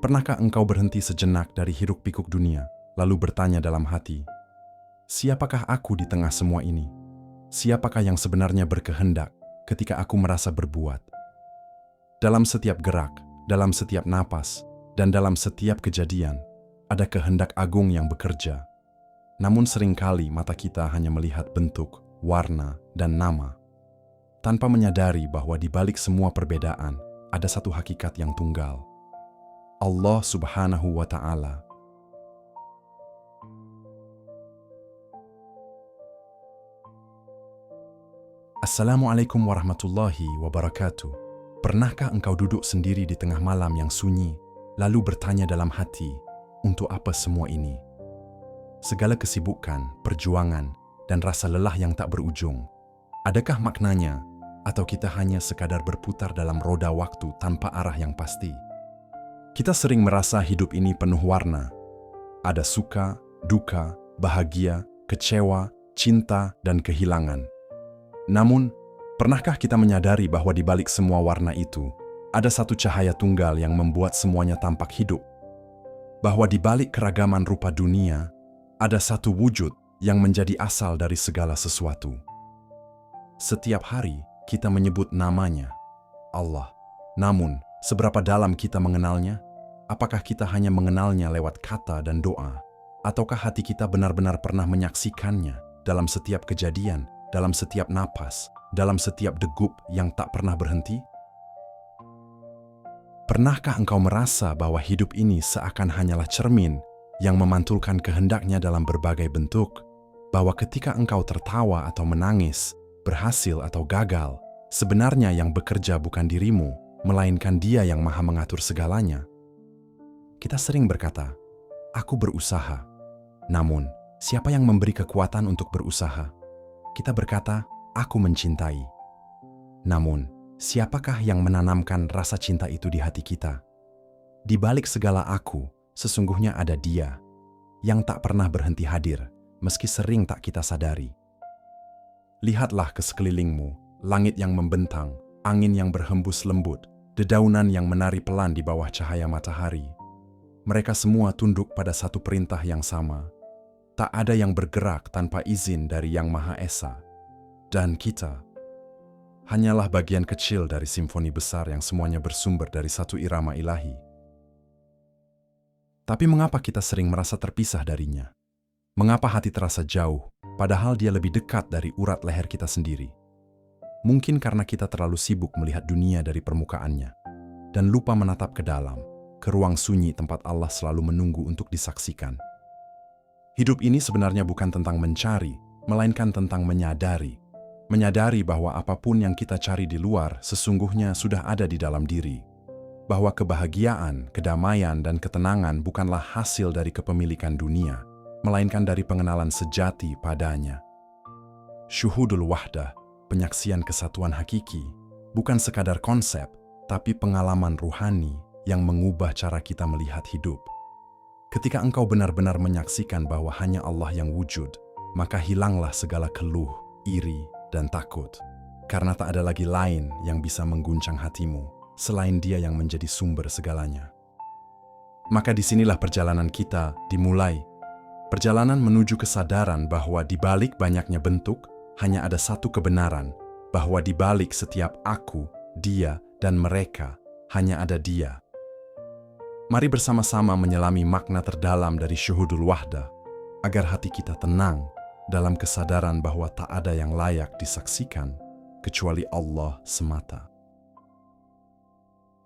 Pernahkah engkau berhenti sejenak dari hiruk-pikuk dunia, lalu bertanya dalam hati, siapakah aku di tengah semua ini? Siapakah yang sebenarnya berkehendak ketika aku merasa berbuat? Dalam setiap gerak, dalam setiap napas, dan dalam setiap kejadian, ada kehendak agung yang bekerja. Namun seringkali mata kita hanya melihat bentuk, warna, dan nama, tanpa menyadari bahwa di balik semua perbedaan ada satu hakikat yang tunggal. Allah Subhanahu wa Ta'ala. Assalamualaikum warahmatullahi wabarakatuh. Pernahkah engkau duduk sendiri di tengah malam yang sunyi, lalu bertanya dalam hati, untuk apa semua ini? Segala kesibukan, perjuangan, dan rasa lelah yang tak berujung, adakah maknanya, atau kita hanya sekadar berputar dalam roda waktu tanpa arah yang pasti? Kita sering merasa hidup ini penuh warna. Ada suka, duka, bahagia, kecewa, cinta, dan kehilangan. Namun, pernahkah kita menyadari bahwa di balik semua warna itu, ada satu cahaya tunggal yang membuat semuanya tampak hidup? Bahwa di balik keragaman rupa dunia, ada satu wujud yang menjadi asal dari segala sesuatu. Setiap hari, kita menyebut namanya, Allah. Namun, seberapa dalam kita mengenalnya? Apakah kita hanya mengenalnya lewat kata dan doa? Ataukah hati kita benar-benar pernah menyaksikannya dalam setiap kejadian, dalam setiap napas, dalam setiap degup yang tak pernah berhenti? Pernahkah engkau merasa bahwa hidup ini seakan hanyalah cermin yang memantulkan kehendaknya dalam berbagai bentuk? Bahwa ketika engkau tertawa atau menangis, berhasil atau gagal, sebenarnya yang bekerja bukan dirimu, melainkan Dia yang Maha mengatur segalanya? Kita sering berkata, aku berusaha. Namun, siapa yang memberi kekuatan untuk berusaha? Kita berkata, aku mencintai. Namun, siapakah yang menanamkan rasa cinta itu di hati kita? Di balik segala aku, sesungguhnya ada Dia yang tak pernah berhenti hadir, meski sering tak kita sadari. Lihatlah ke sekelilingmu, langit yang membentang, angin yang berhembus lembut, dedaunan yang menari pelan di bawah cahaya matahari. Mereka semua tunduk pada satu perintah yang sama. Tak ada yang bergerak tanpa izin dari Yang Maha Esa. Dan kita hanyalah bagian kecil dari simfoni besar yang semuanya bersumber dari satu irama ilahi. Tapi mengapa kita sering merasa terpisah darinya? Mengapa hati terasa jauh, padahal Dia lebih dekat dari urat leher kita sendiri? Mungkin karena kita terlalu sibuk melihat dunia dari permukaannya, dan lupa menatap ke dalam, ke ruang sunyi tempat Allah selalu menunggu untuk disaksikan. Hidup ini sebenarnya bukan tentang mencari, melainkan tentang menyadari. Menyadari bahwa apapun yang kita cari di luar sesungguhnya sudah ada di dalam diri. Bahwa kebahagiaan, kedamaian, dan ketenangan bukanlah hasil dari kepemilikan dunia, melainkan dari pengenalan sejati padanya. Syuhudul wahdah, penyaksian kesatuan hakiki, bukan sekadar konsep, tapi pengalaman ruhani yang mengubah cara kita melihat hidup. Ketika engkau benar-benar menyaksikan bahwa hanya Allah yang wujud, maka hilanglah segala keluh, iri, dan takut. Karena tak ada lagi lain yang bisa mengguncang hatimu, selain Dia yang menjadi sumber segalanya. Maka disinilah perjalanan kita dimulai. Perjalanan menuju kesadaran bahwa di balik banyaknya bentuk, hanya ada satu kebenaran, bahwa di balik setiap aku, dia, dan mereka, hanya ada Dia. Mari bersama-sama menyelami makna terdalam dari syuhudul wahdah, agar hati kita tenang dalam kesadaran bahwa tak ada yang layak disaksikan kecuali Allah semata.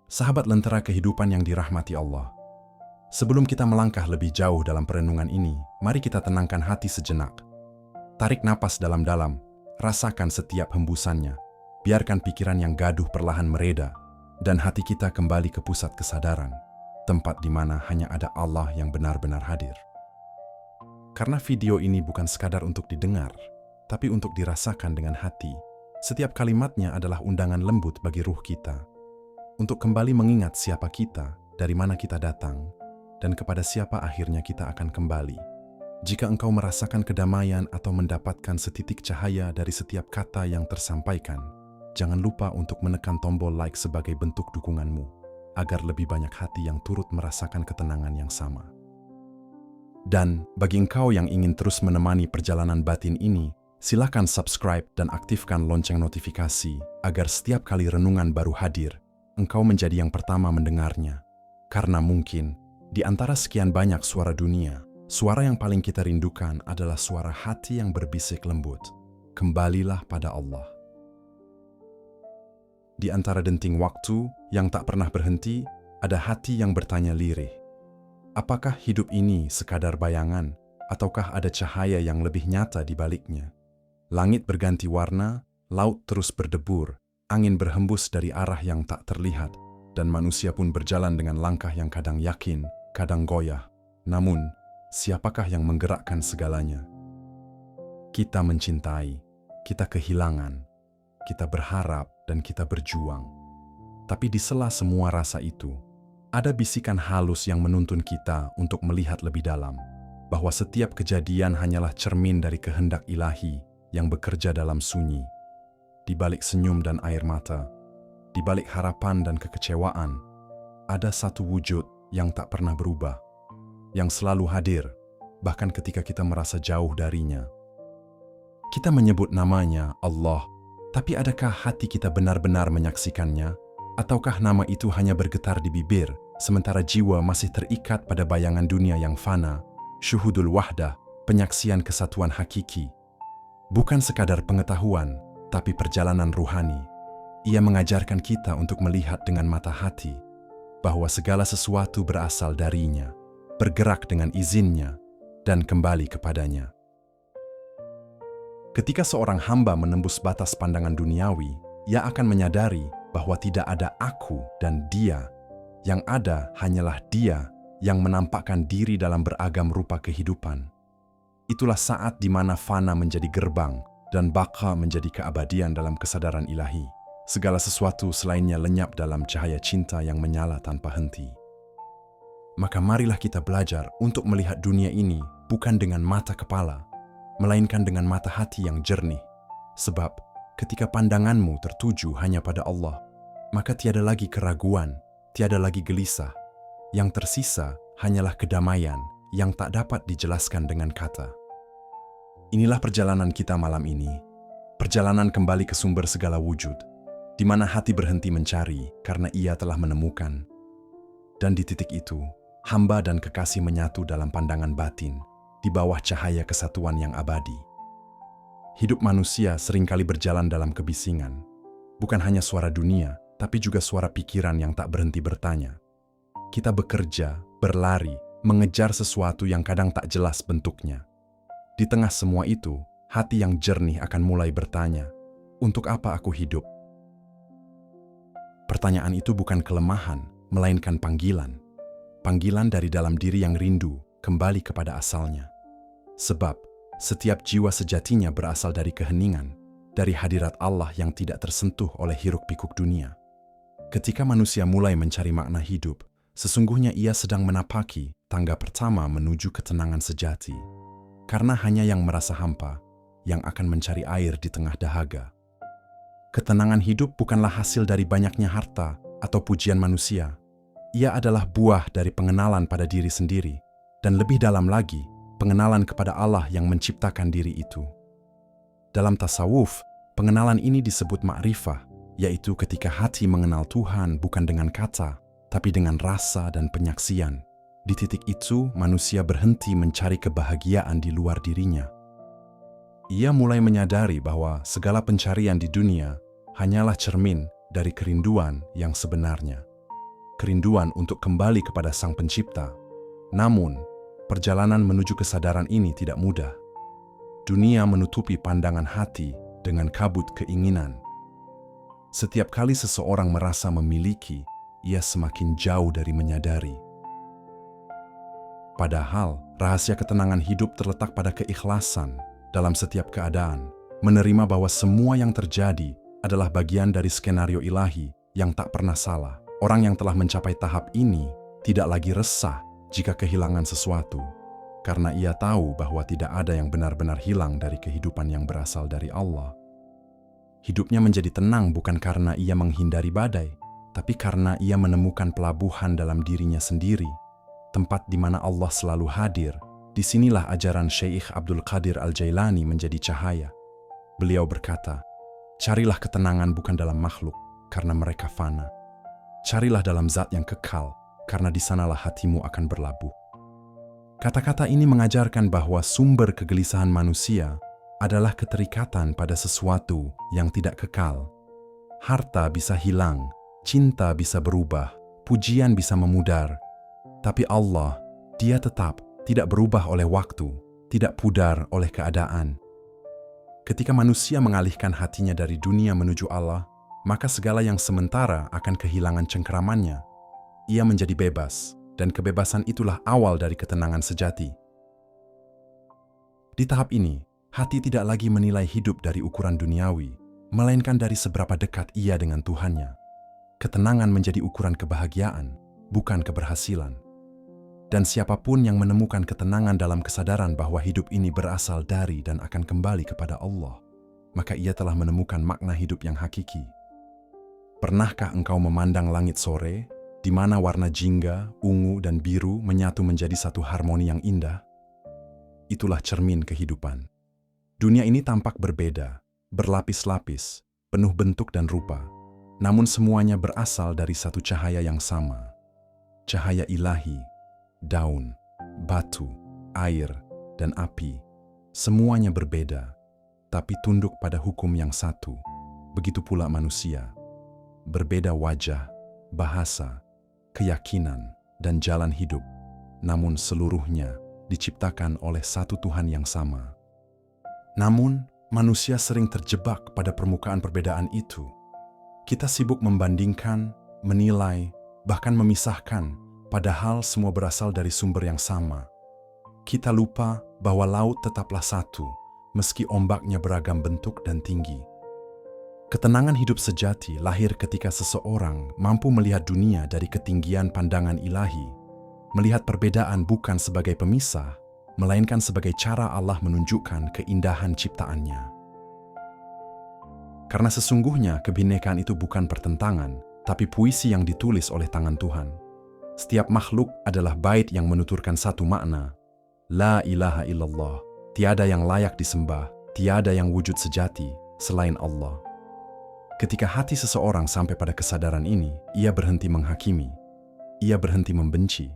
Sahabat lentera kehidupan yang dirahmati Allah, sebelum kita melangkah lebih jauh dalam perenungan ini, mari kita tenangkan hati sejenak. Tarik napas dalam-dalam, rasakan setiap hembusannya, biarkan pikiran yang gaduh perlahan mereda, dan hati kita kembali ke pusat kesadaran, tempat di mana hanya ada Allah yang benar-benar hadir. Karena video ini bukan sekadar untuk didengar, tapi untuk dirasakan dengan hati, setiap kalimatnya adalah undangan lembut bagi ruh kita, untuk kembali mengingat siapa kita, dari mana kita datang, dan kepada siapa akhirnya kita akan kembali. Jika engkau merasakan kedamaian atau mendapatkan setitik cahaya dari setiap kata yang tersampaikan, jangan lupa untuk menekan tombol like sebagai bentuk dukunganmu, agar lebih banyak hati yang turut merasakan ketenangan yang sama. Dan bagi engkau yang ingin terus menemani perjalanan batin ini, silakan subscribe dan aktifkan lonceng notifikasi agar setiap kali renungan baru hadir, engkau menjadi yang pertama mendengarnya. Karena mungkin, di antara sekian banyak suara dunia, suara yang paling kita rindukan adalah suara hati yang berbisik lembut. Kembalilah pada Allah. Di antara denting waktu yang tak pernah berhenti, ada hati yang bertanya lirih. Apakah hidup ini sekadar bayangan, ataukah ada cahaya yang lebih nyata di baliknya? Langit berganti warna, laut terus berdebur, angin berhembus dari arah yang tak terlihat, dan manusia pun berjalan dengan langkah yang kadang yakin, kadang goyah. Namun, siapakah yang menggerakkan segalanya? Kita mencintai, kita kehilangan, kita berharap, dan kita berjuang. Tapi di sela semua rasa itu, ada bisikan halus yang menuntun kita untuk melihat lebih dalam, bahwa setiap kejadian hanyalah cermin dari kehendak ilahi yang bekerja dalam sunyi. Di balik senyum dan air mata, di balik harapan dan kekecewaan, ada satu wujud yang tak pernah berubah, yang selalu hadir, bahkan ketika kita merasa jauh darinya. Kita menyebut namanya Allah, tapi adakah hati kita benar-benar menyaksikannya? Ataukah nama itu hanya bergetar di bibir, sementara jiwa masih terikat pada bayangan dunia yang fana, syuhudul wahdah, penyaksian kesatuan hakiki. Bukan sekadar pengetahuan, tapi perjalanan ruhani. Ia mengajarkan kita untuk melihat dengan mata hati, bahwa segala sesuatu berasal darinya, bergerak dengan izinnya, dan kembali kepadanya. Ketika seorang hamba menembus batas pandangan duniawi, ia akan menyadari bahwa tidak ada aku dan dia. Yang ada hanyalah dia yang menampakkan diri dalam beragam rupa kehidupan. Itulah saat di mana fana menjadi gerbang dan baqa menjadi keabadian dalam kesadaran ilahi. Segala sesuatu selainnya lenyap dalam cahaya cinta yang menyala tanpa henti. Maka marilah kita belajar untuk melihat dunia ini bukan dengan mata kepala, melainkan dengan mata hati yang jernih. Sebab ketika pandanganmu tertuju hanya pada Allah, maka tiada lagi keraguan, tiada lagi gelisah. Yang tersisa hanyalah kedamaian yang tak dapat dijelaskan dengan kata. Inilah perjalanan kita malam ini, perjalanan kembali ke sumber segala wujud, di mana hati berhenti mencari karena ia telah menemukan. Dan di titik itu, hamba dan kekasih menyatu dalam pandangan batin, di bawah cahaya kesatuan yang abadi. Hidup manusia seringkali berjalan dalam kebisingan, bukan hanya suara dunia, tapi juga suara pikiran yang tak berhenti bertanya. Kita bekerja, berlari, mengejar sesuatu yang kadang tak jelas bentuknya. Di tengah semua itu, hati yang jernih akan mulai bertanya, untuk apa aku hidup? Pertanyaan itu bukan kelemahan, melainkan panggilan. Panggilan dari dalam diri yang rindu kembali kepada asalnya. Sebab, setiap jiwa sejatinya berasal dari keheningan, dari hadirat Allah yang tidak tersentuh oleh hiruk-pikuk dunia. Ketika manusia mulai mencari makna hidup, sesungguhnya ia sedang menapaki tangga pertama menuju ketenangan sejati. Karena hanya yang merasa hampa, yang akan mencari air di tengah dahaga. Ketenangan hidup bukanlah hasil dari banyaknya harta atau pujian manusia. Ia adalah buah dari pengenalan pada diri sendiri, dan lebih dalam lagi, pengenalan kepada Allah yang menciptakan diri itu. Dalam tasawuf, pengenalan ini disebut ma'rifah, yaitu ketika hati mengenal Tuhan bukan dengan kata, tapi dengan rasa dan penyaksian. Di titik itu, manusia berhenti mencari kebahagiaan di luar dirinya. Ia mulai menyadari bahwa segala pencarian di dunia hanyalah cermin dari kerinduan yang sebenarnya. Kerinduan untuk kembali kepada Sang Pencipta. Namun, perjalanan menuju kesadaran ini tidak mudah. Dunia menutupi pandangan hati dengan kabut keinginan. Setiap kali seseorang merasa memiliki, ia semakin jauh dari menyadari. Padahal, rahasia ketenangan hidup terletak pada keikhlasan dalam setiap keadaan, menerima bahwa semua yang terjadi adalah bagian dari skenario ilahi yang tak pernah salah. Orang yang telah mencapai tahap ini tidak lagi resah jika kehilangan sesuatu, karena ia tahu bahwa tidak ada yang benar-benar hilang dari kehidupan yang berasal dari Allah. Hidupnya menjadi tenang bukan karena ia menghindari badai, tapi karena ia menemukan pelabuhan dalam dirinya sendiri, tempat di mana Allah selalu hadir. Disinilah ajaran Syekh Abdul Qadir Al-Jailani menjadi cahaya. Beliau berkata, "Carilah ketenangan bukan dalam makhluk, karena mereka fana. Carilah dalam zat yang kekal, karena di sanalah hatimu akan berlabuh." Kata-kata ini mengajarkan bahwa sumber kegelisahan manusia adalah keterikatan pada sesuatu yang tidak kekal. Harta bisa hilang, cinta bisa berubah, pujian bisa memudar. Tapi Allah, Dia tetap tidak berubah oleh waktu, tidak pudar oleh keadaan. Ketika manusia mengalihkan hatinya dari dunia menuju Allah, maka segala yang sementara akan kehilangan cengkeramannya. Ia menjadi bebas, dan kebebasan itulah awal dari ketenangan sejati. Di tahap ini, hati tidak lagi menilai hidup dari ukuran duniawi, melainkan dari seberapa dekat ia dengan Tuhannya. Ketenangan menjadi ukuran kebahagiaan, bukan keberhasilan. Dan siapapun yang menemukan ketenangan dalam kesadaran bahwa hidup ini berasal dari dan akan kembali kepada Allah, maka ia telah menemukan makna hidup yang hakiki. Pernahkah engkau memandang langit sore, di mana warna jingga, ungu, dan biru menyatu menjadi satu harmoni yang indah? Itulah cermin kehidupan. Dunia ini tampak berbeda, berlapis-lapis, penuh bentuk dan rupa, namun semuanya berasal dari satu cahaya yang sama. Cahaya ilahi. Daun, batu, air, dan api, semuanya berbeda, tapi tunduk pada hukum yang satu. Begitu pula manusia. Berbeda wajah, bahasa, keyakinan, dan jalan hidup, namun seluruhnya diciptakan oleh satu Tuhan yang sama. Namun, manusia sering terjebak pada permukaan perbedaan itu. Kita sibuk membandingkan, menilai, bahkan memisahkan, padahal semua berasal dari sumber yang sama. Kita lupa bahwa laut tetaplah satu, meski ombaknya beragam bentuk dan tinggi. Ketenangan hidup sejati lahir ketika seseorang mampu melihat dunia dari ketinggian pandangan ilahi, melihat perbedaan bukan sebagai pemisah, melainkan sebagai cara Allah menunjukkan keindahan ciptaannya. Karena sesungguhnya kebinekaan itu bukan pertentangan, tapi puisi yang ditulis oleh tangan Tuhan. Setiap makhluk adalah bait yang menuturkan satu makna. La ilaha illallah, tiada yang layak disembah, tiada yang wujud sejati selain Allah. Ketika hati seseorang sampai pada kesadaran ini, ia berhenti menghakimi, ia berhenti membenci,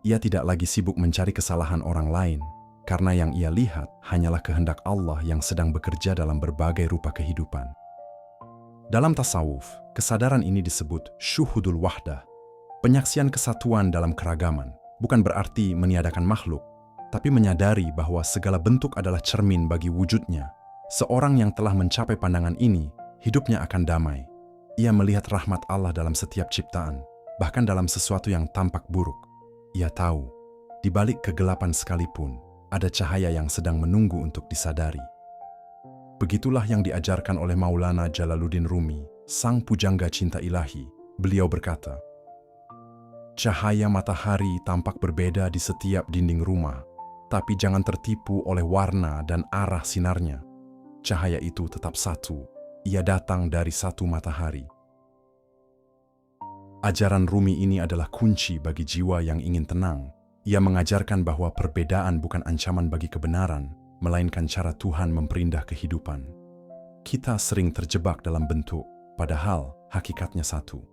ia tidak lagi sibuk mencari kesalahan orang lain, karena yang ia lihat hanyalah kehendak Allah yang sedang bekerja dalam berbagai rupa kehidupan. Dalam tasawuf, kesadaran ini disebut syuhudul wahdah, penyaksian kesatuan dalam keragaman. Bukan berarti meniadakan makhluk, tapi menyadari bahwa segala bentuk adalah cermin bagi wujudnya. Seorang yang telah mencapai pandangan ini, hidupnya akan damai. Ia melihat rahmat Allah dalam setiap ciptaan, bahkan dalam sesuatu yang tampak buruk. Ia tahu, di balik kegelapan sekalipun, ada cahaya yang sedang menunggu untuk disadari. Begitulah yang diajarkan oleh Maulana Jalaluddin Rumi, sang pujangga cinta ilahi. Beliau berkata, "Cahaya matahari tampak berbeda di setiap dinding rumah, tapi jangan tertipu oleh warna dan arah sinarnya. Cahaya itu tetap satu, ia datang dari satu matahari." Ajaran Rumi ini adalah kunci bagi jiwa yang ingin tenang. Ia mengajarkan bahwa perbedaan bukan ancaman bagi kebenaran, melainkan cara Tuhan memperindah kehidupan. Kita sering terjebak dalam bentuk, padahal hakikatnya satu.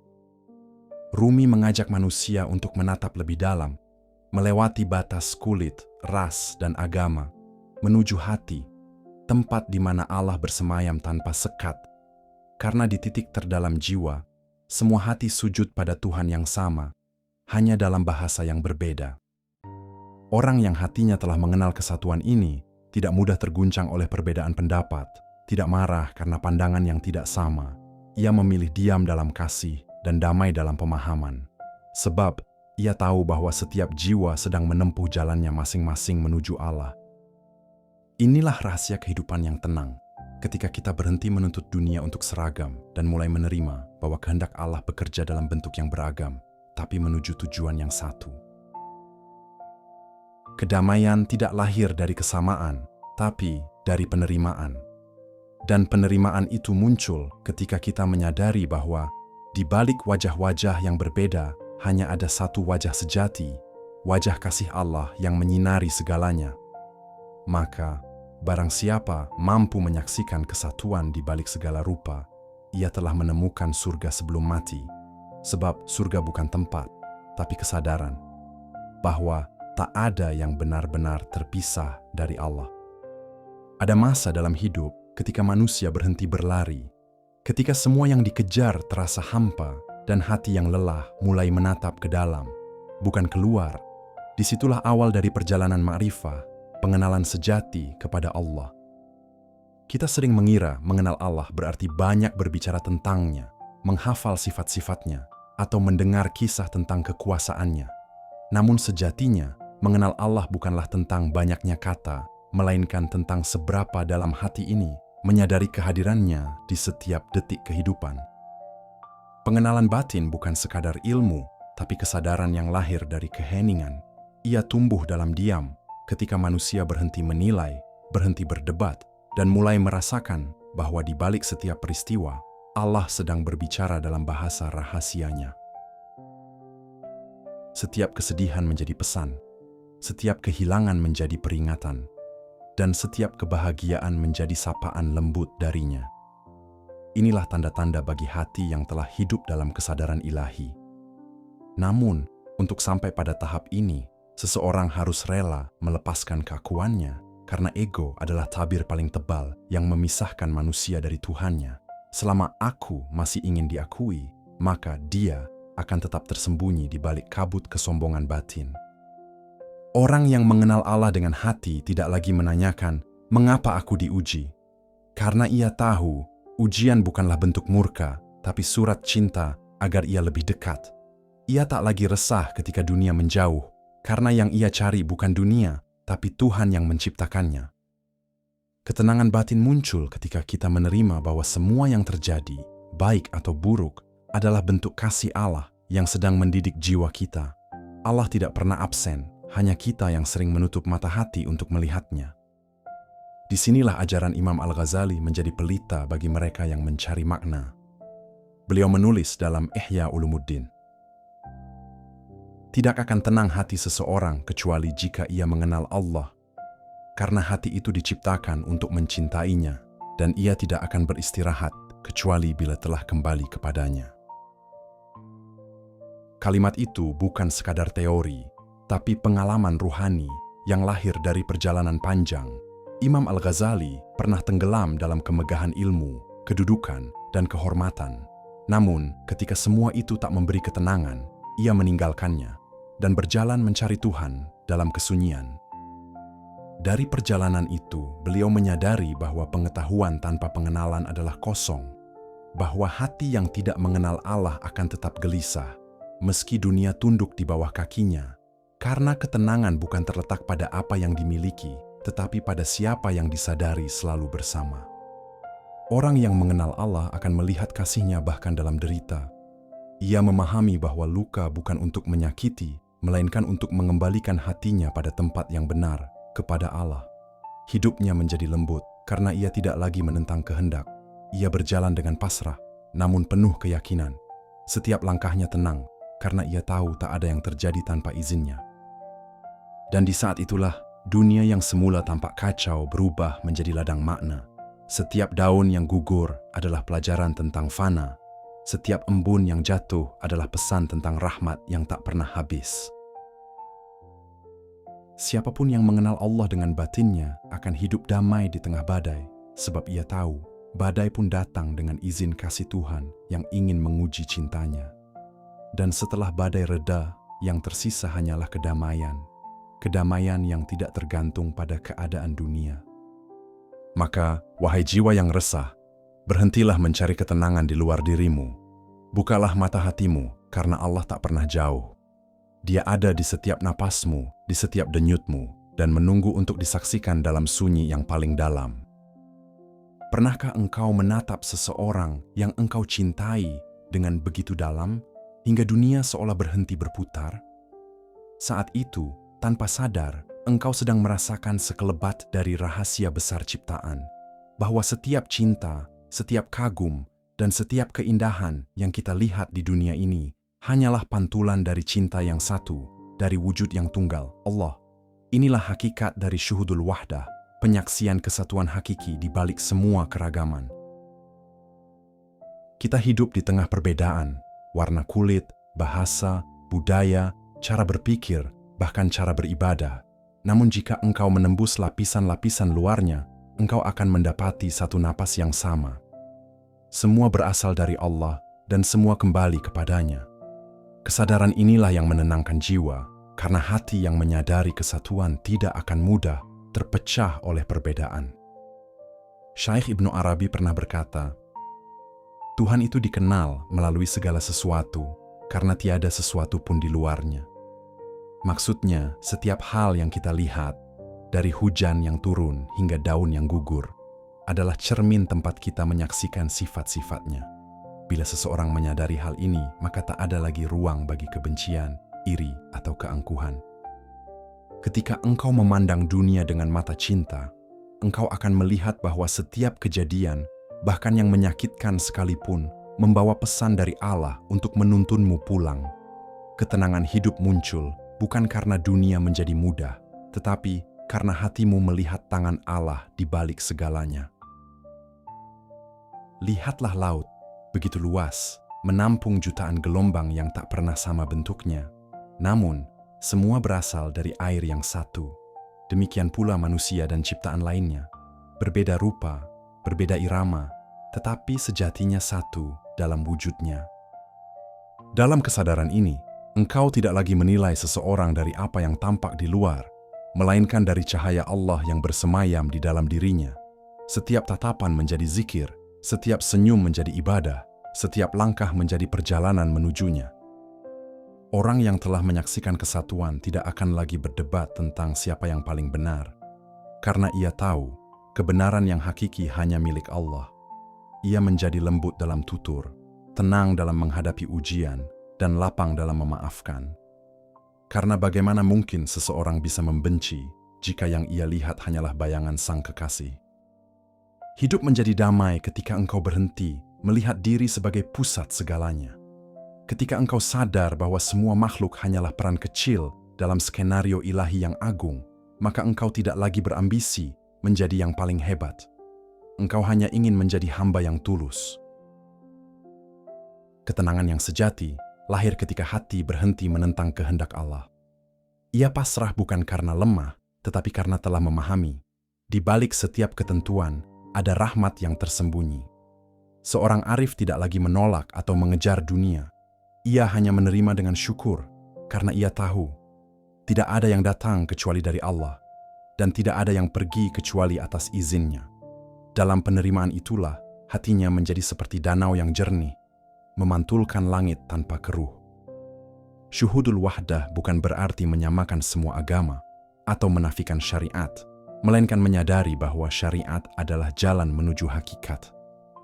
Rumi mengajak manusia untuk menatap lebih dalam, melewati batas kulit, ras, dan agama, menuju hati, tempat di mana Allah bersemayam tanpa sekat. Karena di titik terdalam jiwa, semua hati sujud pada Tuhan yang sama, hanya dalam bahasa yang berbeda. Orang yang hatinya telah mengenal kesatuan ini, tidak mudah terguncang oleh perbedaan pendapat, tidak marah karena pandangan yang tidak sama. Ia memilih diam dalam kasih dan damai dalam pemahaman. Sebab, ia tahu bahwa setiap jiwa sedang menempuh jalannya masing-masing menuju Allah. Inilah rahasia kehidupan yang tenang, ketika kita berhenti menuntut dunia untuk seragam dan mulai menerima bahwa kehendak Allah bekerja dalam bentuk yang beragam, tapi menuju tujuan yang satu. Kedamaian tidak lahir dari kesamaan, tapi dari penerimaan. Dan penerimaan itu muncul ketika kita menyadari bahwa Di balik wajah-wajah yang berbeda, hanya ada satu wajah sejati, wajah kasih Allah yang menyinari segalanya. Maka, barang siapa mampu menyaksikan kesatuan di balik segala rupa, ia telah menemukan surga sebelum mati. Sebab surga bukan tempat, tapi kesadaran bahwa tak ada yang benar-benar terpisah dari Allah. Ada masa dalam hidup ketika manusia berhenti berlari, ketika semua yang dikejar terasa hampa dan hati yang lelah mulai menatap ke dalam, bukan keluar. Disitulah awal dari perjalanan ma'rifah, pengenalan sejati kepada Allah. Kita sering mengira mengenal Allah berarti banyak berbicara tentangnya, menghafal sifat-sifatnya, atau mendengar kisah tentang kekuasaannya. Namun sejatinya, mengenal Allah bukanlah tentang banyaknya kata, melainkan tentang seberapa dalam hati ini menyadari kehadirannya di setiap detik kehidupan. Pengenalan batin bukan sekadar ilmu, tapi kesadaran yang lahir dari keheningan. Ia tumbuh dalam diam ketika manusia berhenti menilai, berhenti berdebat, dan mulai merasakan bahwa di balik setiap peristiwa, Allah sedang berbicara dalam bahasa rahasianya. Setiap kesedihan menjadi pesan, setiap kehilangan menjadi peringatan, dan setiap kebahagiaan menjadi sapaan lembut darinya. Inilah tanda-tanda bagi hati yang telah hidup dalam kesadaran ilahi. Namun, untuk sampai pada tahap ini, seseorang harus rela melepaskan keakuannya, karena ego adalah tabir paling tebal yang memisahkan manusia dari Tuhannya. Selama aku masih ingin diakui, maka dia akan tetap tersembunyi di balik kabut kesombongan batin. Orang yang mengenal Allah dengan hati tidak lagi menanyakan, "Mengapa aku diuji?" Karena ia tahu, ujian bukanlah bentuk murka, tapi surat cinta agar ia lebih dekat. Ia tak lagi resah ketika dunia menjauh, karena yang ia cari bukan dunia, tapi Tuhan yang menciptakannya. Ketenangan batin muncul ketika kita menerima bahwa semua yang terjadi, baik atau buruk, adalah bentuk kasih Allah yang sedang mendidik jiwa kita. Allah tidak pernah absen, hanya kita yang sering menutup mata hati untuk melihatnya. Disinilah ajaran Imam Al-Ghazali menjadi pelita bagi mereka yang mencari makna. Beliau menulis dalam Ihya Ulumuddin, "Tidak akan tenang hati seseorang kecuali jika ia mengenal Allah, karena hati itu diciptakan untuk mencintainya, dan ia tidak akan beristirahat kecuali bila telah kembali kepadanya." Kalimat itu bukan sekadar teori, tapi pengalaman ruhani yang lahir dari perjalanan panjang. Imam Al-Ghazali pernah tenggelam dalam kemegahan ilmu, kedudukan, dan kehormatan. Namun, ketika semua itu tak memberi ketenangan, ia meninggalkannya dan berjalan mencari Tuhan dalam kesunyian. Dari perjalanan itu, beliau menyadari bahwa pengetahuan tanpa pengenalan adalah kosong, bahwa hati yang tidak mengenal Allah akan tetap gelisah, meski dunia tunduk di bawah kakinya, karena ketenangan bukan terletak pada apa yang dimiliki, tetapi pada siapa yang disadari selalu bersama. Orang yang mengenal Allah akan melihat kasih-Nya bahkan dalam derita. Ia memahami bahwa luka bukan untuk menyakiti, melainkan untuk mengembalikan hatinya pada tempat yang benar, kepada Allah. Hidupnya menjadi lembut karena ia tidak lagi menentang kehendak. Ia berjalan dengan pasrah, namun penuh keyakinan. Setiap langkahnya tenang karena ia tahu tak ada yang terjadi tanpa izinnya. Dan di saat itulah, dunia yang semula tampak kacau berubah menjadi ladang makna. Setiap daun yang gugur adalah pelajaran tentang fana. Setiap embun yang jatuh adalah pesan tentang rahmat yang tak pernah habis. Siapapun yang mengenal Allah dengan batinnya akan hidup damai di tengah badai, sebab ia tahu badai pun datang dengan izin kasih Tuhan yang ingin menguji cintanya. Dan setelah badai reda, yang tersisa hanyalah kedamaian. Kedamaian yang tidak tergantung pada keadaan dunia. Maka, wahai jiwa yang resah, berhentilah mencari ketenangan di luar dirimu. Bukalah mata hatimu, karena Allah tak pernah jauh. Dia ada di setiap napasmu, di setiap denyutmu, dan menunggu untuk disaksikan dalam sunyi yang paling dalam. Pernahkah engkau menatap seseorang yang engkau cintai dengan begitu dalam, hingga dunia seolah berhenti berputar? Saat itu, tanpa sadar, engkau sedang merasakan sekelebat dari rahasia besar ciptaan, bahwa setiap cinta, setiap kagum, Dan setiap keindahan yang kita lihat di dunia ini hanyalah pantulan dari cinta yang satu, dari wujud yang tunggal, Allah. Inilah hakikat dari syuhudul wahdah, penyaksian kesatuan hakiki di balik semua keragaman. Kita hidup di tengah perbedaan, warna kulit, bahasa, budaya, cara berpikir, bahkan cara beribadah. Namun jika engkau menembus lapisan-lapisan luarnya, engkau akan mendapati satu napas yang sama. Semua berasal dari Allah dan semua kembali kepadanya. Kesadaran inilah yang menenangkan jiwa, karena hati yang menyadari kesatuan tidak akan mudah terpecah oleh perbedaan. Syekh Ibnu Arabi pernah berkata, Tuhan itu dikenal melalui segala sesuatu, karena tiada sesuatu pun di luarnya. Maksudnya, setiap hal yang kita lihat, dari hujan yang turun hingga daun yang gugur, adalah cermin tempat kita menyaksikan sifat-sifatnya. Bila seseorang menyadari hal ini, maka tak ada lagi ruang bagi kebencian, iri, atau keangkuhan. Ketika engkau memandang dunia dengan mata cinta, engkau akan melihat bahwa setiap kejadian, bahkan yang menyakitkan sekalipun, membawa pesan dari Allah untuk menuntunmu pulang. Ketenangan hidup muncul bukan karena dunia menjadi mudah, tetapi karena hatimu melihat tangan Allah di balik segalanya. Lihatlah laut, begitu luas, menampung jutaan gelombang yang tak pernah sama bentuknya. Namun, semua berasal dari air yang satu. Demikian pula manusia dan ciptaan lainnya. Berbeda rupa, berbeda irama, tetapi sejatinya satu dalam wujudnya. Dalam kesadaran ini, engkau tidak lagi menilai seseorang dari apa yang tampak di luar, melainkan dari cahaya Allah yang bersemayam di dalam dirinya. Setiap tatapan menjadi zikir, setiap senyum menjadi ibadah, setiap langkah menjadi perjalanan menujunya. Orang yang telah menyaksikan kesatuan tidak akan lagi berdebat tentang siapa yang paling benar, karena ia tahu kebenaran yang hakiki hanya milik Allah. Ia menjadi lembut dalam tutur, tenang dalam menghadapi ujian, dan lapang dalam memaafkan. Karena bagaimana mungkin seseorang bisa membenci jika yang ia lihat hanyalah bayangan sang kekasih? Hidup menjadi damai ketika engkau berhenti melihat diri sebagai pusat segalanya. Ketika engkau sadar bahwa semua makhluk hanyalah peran kecil dalam skenario ilahi yang agung, maka engkau tidak lagi berambisi menjadi yang paling hebat. Engkau hanya ingin menjadi hamba yang tulus. Ketenangan yang sejati lahir ketika hati berhenti menentang kehendak Allah. Ia pasrah bukan karena lemah, tetapi karena telah memahami. Di balik setiap ketentuan, ada rahmat yang tersembunyi. Seorang arif tidak lagi menolak atau mengejar dunia. Ia hanya menerima dengan syukur, karena ia tahu tidak ada yang datang kecuali dari Allah, dan tidak ada yang pergi kecuali atas izinnya. Dalam penerimaan itulah, hatinya menjadi seperti danau yang jernih, memantulkan langit tanpa keruh. Syuhudul wahdah bukan berarti menyamakan semua agama atau menafikan syariat, melainkan menyadari bahwa syariat adalah jalan menuju hakikat,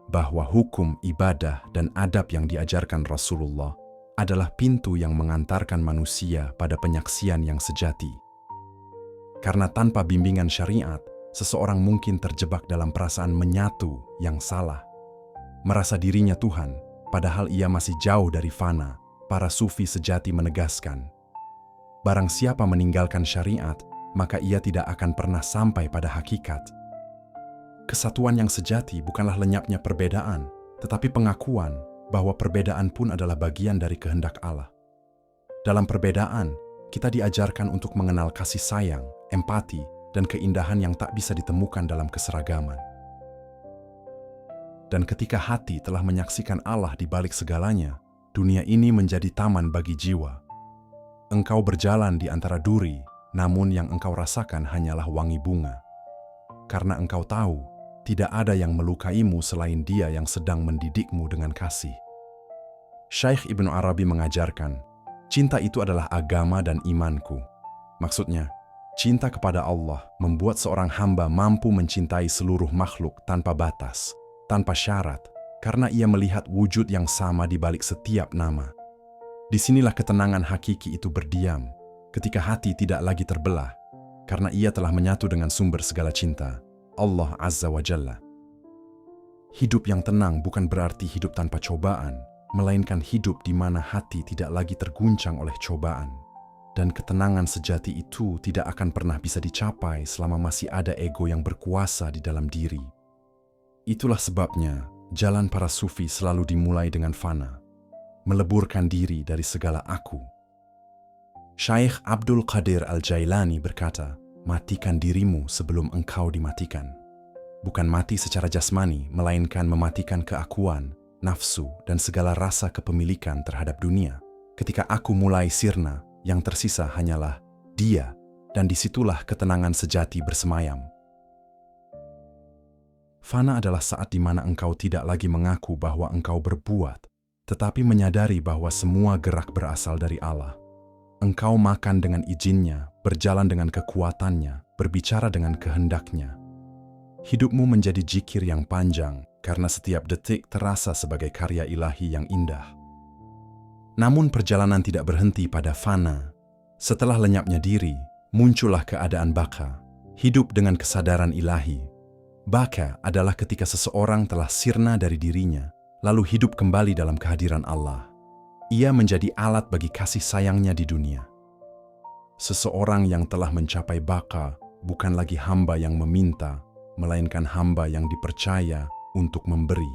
bahwa hukum, ibadah, dan adab yang diajarkan Rasulullah adalah pintu yang mengantarkan manusia pada penyaksian yang sejati. Karena tanpa bimbingan syariat, seseorang mungkin terjebak dalam perasaan menyatu yang salah, merasa dirinya Tuhan, padahal ia masih jauh dari fana. Para sufi sejati menegaskan, barang siapa meninggalkan syariat, maka ia tidak akan pernah sampai pada hakikat. Kesatuan yang sejati bukanlah lenyapnya perbedaan, tetapi pengakuan bahwa perbedaan pun adalah bagian dari kehendak Allah. Dalam perbedaan, kita diajarkan untuk mengenal kasih sayang, empati, dan keindahan yang tak bisa ditemukan dalam keseragaman. Dan ketika hati telah menyaksikan Allah di balik segalanya, dunia ini menjadi taman bagi jiwa. Engkau berjalan di antara duri, namun yang engkau rasakan hanyalah wangi bunga. Karena engkau tahu, tidak ada yang melukaimu selain Dia yang sedang mendidikmu dengan kasih. Syekh Ibnu Arabi mengajarkan, cinta itu adalah agama dan imanku. Maksudnya, cinta kepada Allah membuat seorang hamba mampu mencintai seluruh makhluk tanpa batas, tanpa syarat, karena ia melihat wujud yang sama di balik setiap nama. Disinilah ketenangan hakiki itu berdiam, ketika hati tidak lagi terbelah, karena ia telah menyatu dengan sumber segala cinta, Allah Azza wa Jalla. Hidup yang tenang bukan berarti hidup tanpa cobaan, melainkan hidup di mana hati tidak lagi terguncang oleh cobaan. Dan ketenangan sejati itu tidak akan pernah bisa dicapai selama masih ada ego yang berkuasa di dalam diri. Itulah sebabnya jalan para sufi selalu dimulai dengan fana, meleburkan diri dari segala aku. Syekh Abdul Qadir Al-Jailani berkata, matikan dirimu sebelum engkau dimatikan. Bukan mati secara jasmani, melainkan mematikan keakuan, nafsu, dan segala rasa kepemilikan terhadap dunia. Ketika aku mulai sirna, yang tersisa hanyalah Dia, dan disitulah ketenangan sejati bersemayam. Fana adalah saat di mana engkau tidak lagi mengaku bahwa engkau berbuat, tetapi menyadari bahwa semua gerak berasal dari Allah. Engkau makan dengan izinnya, berjalan dengan kekuatannya, berbicara dengan kehendaknya. Hidupmu menjadi zikir yang panjang, karena setiap detik terasa sebagai karya ilahi yang indah. Namun perjalanan tidak berhenti pada fana. Setelah lenyapnya diri, muncullah keadaan baka, hidup dengan kesadaran ilahi. Baka adalah ketika seseorang telah sirna dari dirinya, lalu hidup kembali dalam kehadiran Allah. Ia menjadi alat bagi kasih sayangnya di dunia. Seseorang yang telah mencapai baka bukan lagi hamba yang meminta, melainkan hamba yang dipercaya untuk memberi,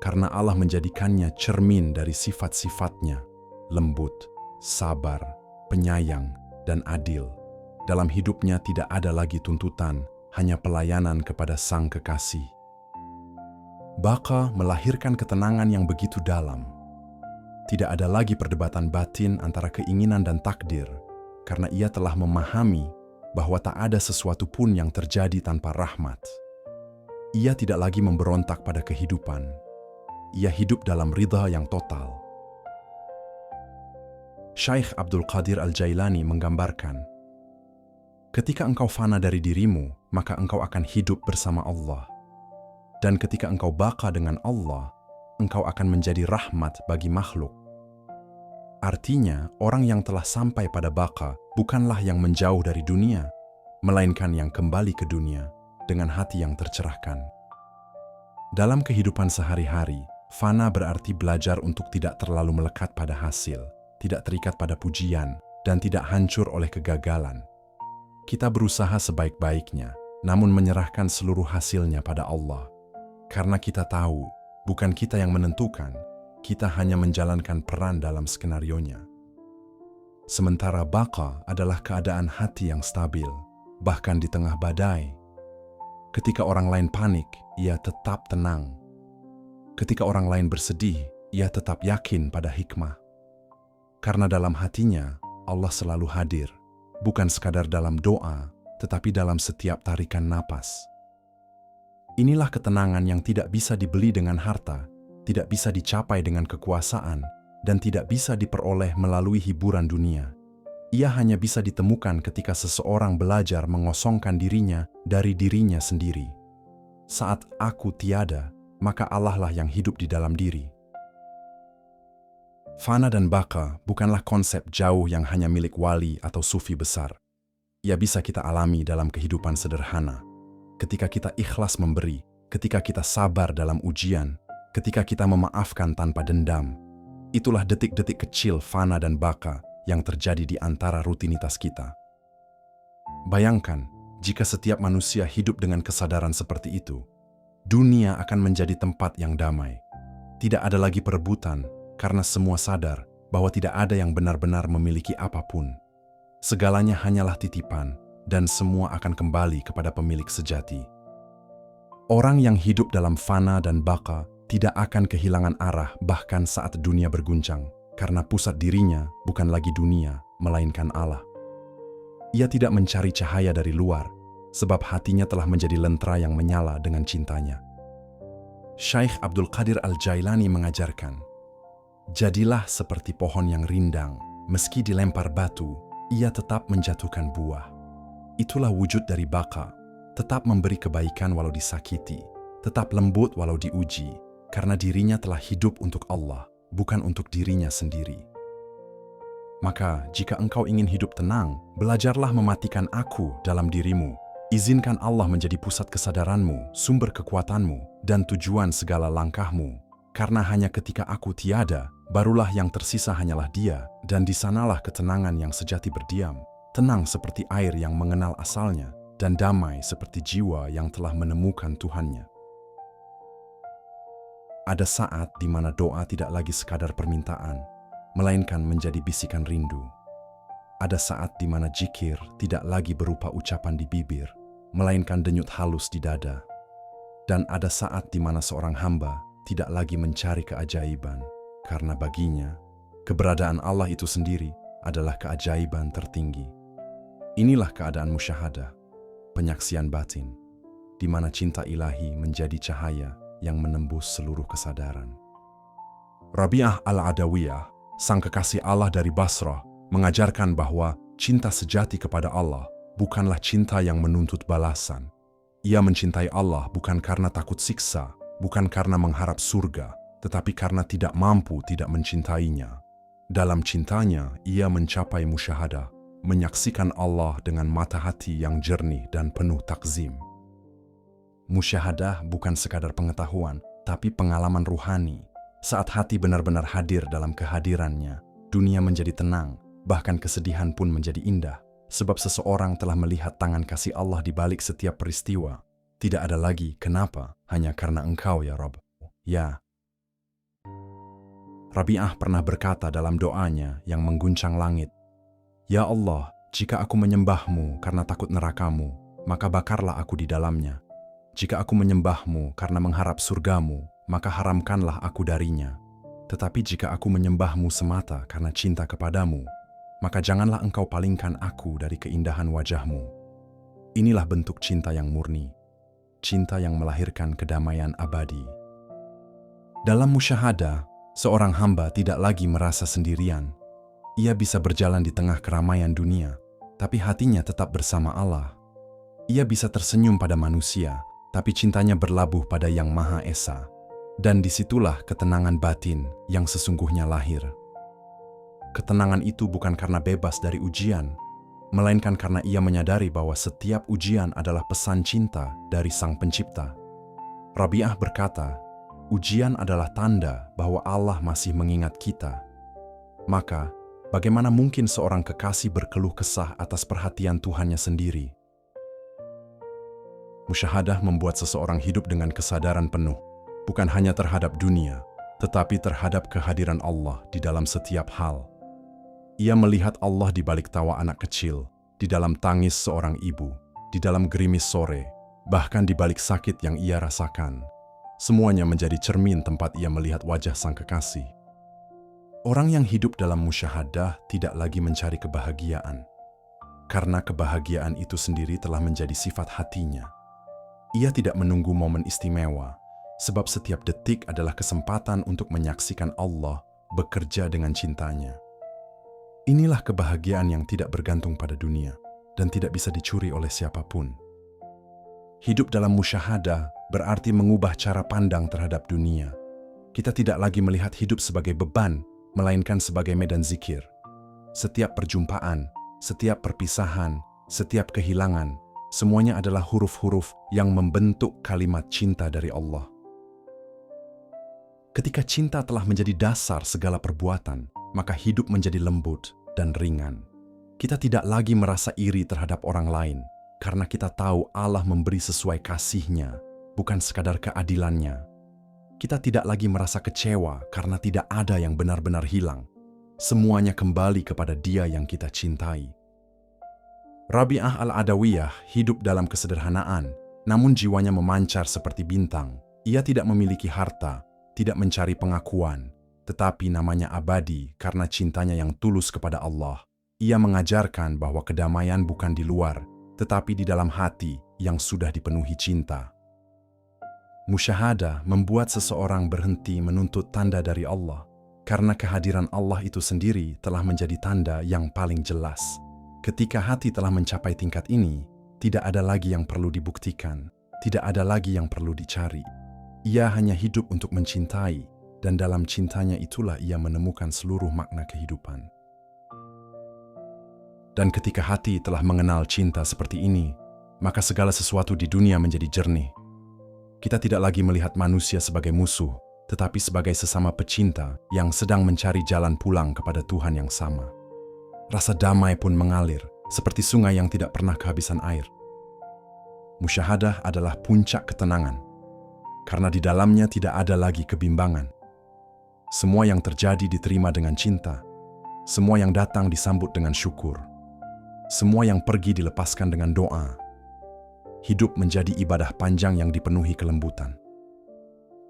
karena Allah menjadikannya cermin dari sifat-sifatnya, lembut, sabar, penyayang, dan adil. Dalam hidupnya tidak ada lagi tuntutan, hanya pelayanan kepada Sang Kekasih. Baka melahirkan ketenangan yang begitu dalam. Tidak ada lagi perdebatan batin antara keinginan dan takdir, karena ia telah memahami bahwa tak ada sesuatu pun yang terjadi tanpa rahmat. Ia tidak lagi memberontak pada kehidupan. Ia hidup dalam ridha yang total. Syekh Abdul Qadir Al-Jailani menggambarkan, ketika engkau fana dari dirimu, maka engkau akan hidup bersama Allah. Dan ketika engkau baka dengan Allah, engkau akan menjadi rahmat bagi makhluk. Artinya, orang yang telah sampai pada baka bukanlah yang menjauh dari dunia, melainkan yang kembali ke dunia dengan hati yang tercerahkan. Dalam kehidupan sehari-hari, fana berarti belajar untuk tidak terlalu melekat pada hasil, tidak terikat pada pujian, dan tidak hancur oleh kegagalan. Kita berusaha sebaik-baiknya, namun menyerahkan seluruh hasilnya pada Allah. Karena kita tahu, bukan kita yang menentukan, kita hanya menjalankan peran dalam skenarionya. Sementara baka adalah keadaan hati yang stabil, bahkan di tengah badai. Ketika orang lain panik, ia tetap tenang. Ketika orang lain bersedih, ia tetap yakin pada hikmah. Karena dalam hatinya, Allah selalu hadir, bukan sekadar dalam doa, tetapi dalam setiap tarikan napas. Inilah ketenangan yang tidak bisa dibeli dengan harta, tidak bisa dicapai dengan kekuasaan, dan tidak bisa diperoleh melalui hiburan dunia. Ia hanya bisa ditemukan ketika seseorang belajar mengosongkan dirinya dari dirinya sendiri. Saat aku tiada, maka Allah lah yang hidup di dalam diri. Fana dan baka bukanlah konsep jauh yang hanya milik wali atau sufi besar. Ia bisa kita alami dalam kehidupan sederhana. Ketika kita ikhlas memberi, ketika kita sabar dalam ujian, ketika kita memaafkan tanpa dendam, itulah detik-detik kecil fana dan baka yang terjadi di antara rutinitas kita. Bayangkan, jika setiap manusia hidup dengan kesadaran seperti itu, dunia akan menjadi tempat yang damai. Tidak ada lagi perebutan, karena semua sadar bahwa tidak ada yang benar-benar memiliki apapun. Segalanya hanyalah titipan, dan semua akan kembali kepada pemilik sejati. Orang yang hidup dalam fana dan baka tidak akan kehilangan arah bahkan saat dunia berguncang, karena pusat dirinya bukan lagi dunia, melainkan Allah. Ia tidak mencari cahaya dari luar, sebab hatinya telah menjadi lentera yang menyala dengan cintanya. Syekh Abdul Qadir Al-Jailani mengajarkan, jadilah seperti pohon yang rindang, meski dilempar batu, ia tetap menjatuhkan buah. Itulah wujud dari baka, tetap memberi kebaikan walau disakiti, tetap lembut walau diuji, karena dirinya telah hidup untuk Allah, bukan untuk dirinya sendiri. Maka, jika engkau ingin hidup tenang, belajarlah mematikan aku dalam dirimu. Izinkan Allah menjadi pusat kesadaranmu, sumber kekuatanmu, dan tujuan segala langkahmu. Karena hanya ketika aku tiada, barulah yang tersisa hanyalah Dia, dan di sanalah ketenangan yang sejati berdiam. Tenang seperti air yang mengenal asalnya, dan damai seperti jiwa yang telah menemukan Tuhannya. Ada saat di mana doa tidak lagi sekadar permintaan, melainkan menjadi bisikan rindu. Ada saat di mana zikir tidak lagi berupa ucapan di bibir, melainkan denyut halus di dada. Dan ada saat di mana seorang hamba tidak lagi mencari keajaiban, karena baginya, keberadaan Allah itu sendiri adalah keajaiban tertinggi. Inilah keadaan musyahadah, penyaksian batin, di mana cinta ilahi menjadi cahaya yang menembus seluruh kesadaran. Rabi'ah al-Adawiyah, sang kekasih Allah dari Basrah, mengajarkan bahwa cinta sejati kepada Allah bukanlah cinta yang menuntut balasan. Ia mencintai Allah bukan karena takut siksa, bukan karena mengharap surga, tetapi karena tidak mampu tidak mencintainya. Dalam cintanya, ia mencapai musyahadah, menyaksikan Allah dengan mata hati yang jernih dan penuh takzim. Musyahadah bukan sekadar pengetahuan, tapi pengalaman ruhani. Saat hati benar-benar hadir dalam kehadirannya, dunia menjadi tenang, bahkan kesedihan pun menjadi indah, sebab seseorang telah melihat tangan kasih Allah di balik setiap peristiwa. Tidak ada lagi kenapa, hanya karena Engkau ya Rabb. Ya. Rabi'ah pernah berkata dalam doanya yang mengguncang langit, "Ya Allah, jika aku menyembah-Mu karena takut neraka-Mu, maka bakarlah aku di dalamnya. Jika aku menyembah-Mu karena mengharap surga-Mu, maka haramkanlah aku darinya. Tetapi jika aku menyembah-Mu semata karena cinta kepadamu, maka janganlah Engkau palingkan aku dari keindahan wajah-Mu." Inilah bentuk cinta yang murni, cinta yang melahirkan kedamaian abadi. Dalam musyahadah, seorang hamba tidak lagi merasa sendirian. Ia bisa berjalan di tengah keramaian dunia, tapi hatinya tetap bersama Allah. Ia bisa tersenyum pada manusia, tapi cintanya berlabuh pada Yang Maha Esa. Dan disitulah ketenangan batin yang sesungguhnya lahir. Ketenangan itu bukan karena bebas dari ujian, melainkan karena ia menyadari bahwa setiap ujian adalah pesan cinta dari Sang Pencipta. Rabi'ah berkata, ujian adalah tanda bahwa Allah masih mengingat kita. Maka, bagaimana mungkin seorang kekasih berkeluh kesah atas perhatian Tuhannya sendiri? Musyahadah membuat seseorang hidup dengan kesadaran penuh, bukan hanya terhadap dunia, tetapi terhadap kehadiran Allah di dalam setiap hal. Ia melihat Allah di balik tawa anak kecil, di dalam tangis seorang ibu, di dalam gerimis sore, bahkan di balik sakit yang ia rasakan. Semuanya menjadi cermin tempat ia melihat wajah sang kekasih. Orang yang hidup dalam musyahadah tidak lagi mencari kebahagiaan, karena kebahagiaan itu sendiri telah menjadi sifat hatinya. Ia tidak menunggu momen istimewa, sebab setiap detik adalah kesempatan untuk menyaksikan Allah bekerja dengan cintanya. Inilah kebahagiaan yang tidak bergantung pada dunia dan tidak bisa dicuri oleh siapapun. Hidup dalam musyahadah berarti mengubah cara pandang terhadap dunia. Kita tidak lagi melihat hidup sebagai beban, melainkan sebagai medan zikir. Setiap perjumpaan, setiap perpisahan, setiap kehilangan, semuanya adalah huruf-huruf yang membentuk kalimat cinta dari Allah. Ketika cinta telah menjadi dasar segala perbuatan, maka hidup menjadi lembut dan ringan. Kita tidak lagi merasa iri terhadap orang lain, karena kita tahu Allah memberi sesuai kasih-Nya, bukan sekadar keadilannya. Kita tidak lagi merasa kecewa karena tidak ada yang benar-benar hilang. Semuanya kembali kepada Dia yang kita cintai. Rabi'ah al-Adawiyah hidup dalam kesederhanaan, namun jiwanya memancar seperti bintang. Ia tidak memiliki harta, tidak mencari pengakuan, tetapi namanya abadi karena cintanya yang tulus kepada Allah. Ia mengajarkan bahwa kedamaian bukan di luar, tetapi di dalam hati yang sudah dipenuhi cinta. Musyahadah membuat seseorang berhenti menuntut tanda dari Allah, karena kehadiran Allah itu sendiri telah menjadi tanda yang paling jelas. Ketika hati telah mencapai tingkat ini, tidak ada lagi yang perlu dibuktikan, tidak ada lagi yang perlu dicari. Ia hanya hidup untuk mencintai, dan dalam cintanya itulah ia menemukan seluruh makna kehidupan. Dan ketika hati telah mengenal cinta seperti ini, maka segala sesuatu di dunia menjadi jernih. Kita tidak lagi melihat manusia sebagai musuh, tetapi sebagai sesama pecinta yang sedang mencari jalan pulang kepada Tuhan yang sama. Rasa damai pun mengalir, seperti sungai yang tidak pernah kehabisan air. Musyahadah adalah puncak ketenangan, karena di dalamnya tidak ada lagi kebimbangan. Semua yang terjadi diterima dengan cinta, semua yang datang disambut dengan syukur, semua yang pergi dilepaskan dengan doa. Hidup menjadi ibadah panjang yang dipenuhi kelembutan.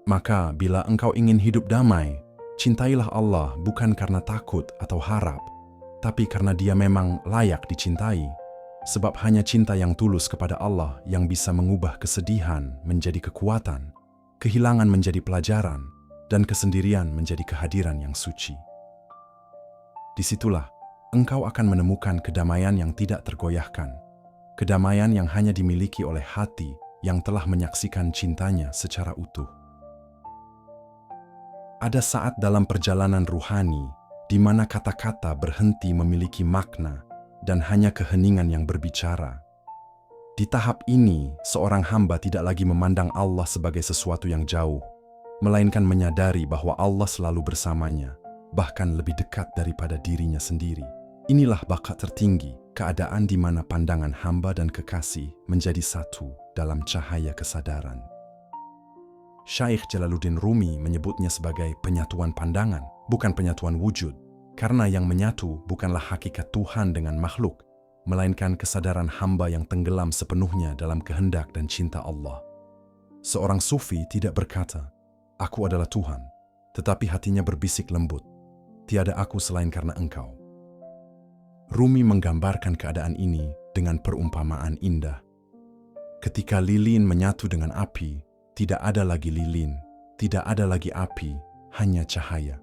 Maka bila engkau ingin hidup damai, cintailah Allah bukan karena takut atau harap, tapi karena Dia memang layak dicintai. Sebab hanya cinta yang tulus kepada Allah yang bisa mengubah kesedihan menjadi kekuatan, kehilangan menjadi pelajaran, dan kesendirian menjadi kehadiran yang suci. Disitulah engkau akan menemukan kedamaian yang tidak tergoyahkan, kedamaian yang hanya dimiliki oleh hati yang telah menyaksikan cintanya secara utuh. Ada saat dalam perjalanan ruhani di mana kata-kata berhenti memiliki makna dan hanya keheningan yang berbicara. Di tahap ini, seorang hamba tidak lagi memandang Allah sebagai sesuatu yang jauh, melainkan menyadari bahwa Allah selalu bersamanya, bahkan lebih dekat daripada dirinya sendiri. Inilah bakat tertinggi, keadaan di mana pandangan hamba dan kekasih menjadi satu dalam cahaya kesadaran. Syekh Jalaluddin Rumi menyebutnya sebagai penyatuan pandangan, bukan penyatuan wujud, karena yang menyatu bukanlah hakikat Tuhan dengan makhluk, melainkan kesadaran hamba yang tenggelam sepenuhnya dalam kehendak dan cinta Allah. Seorang sufi tidak berkata, "Aku adalah Tuhan," tetapi hatinya berbisik lembut, "Tiada aku selain karena Engkau." Rumi menggambarkan keadaan ini dengan perumpamaan indah. Ketika lilin menyatu dengan api, tidak ada lagi lilin, tidak ada lagi api, hanya cahaya.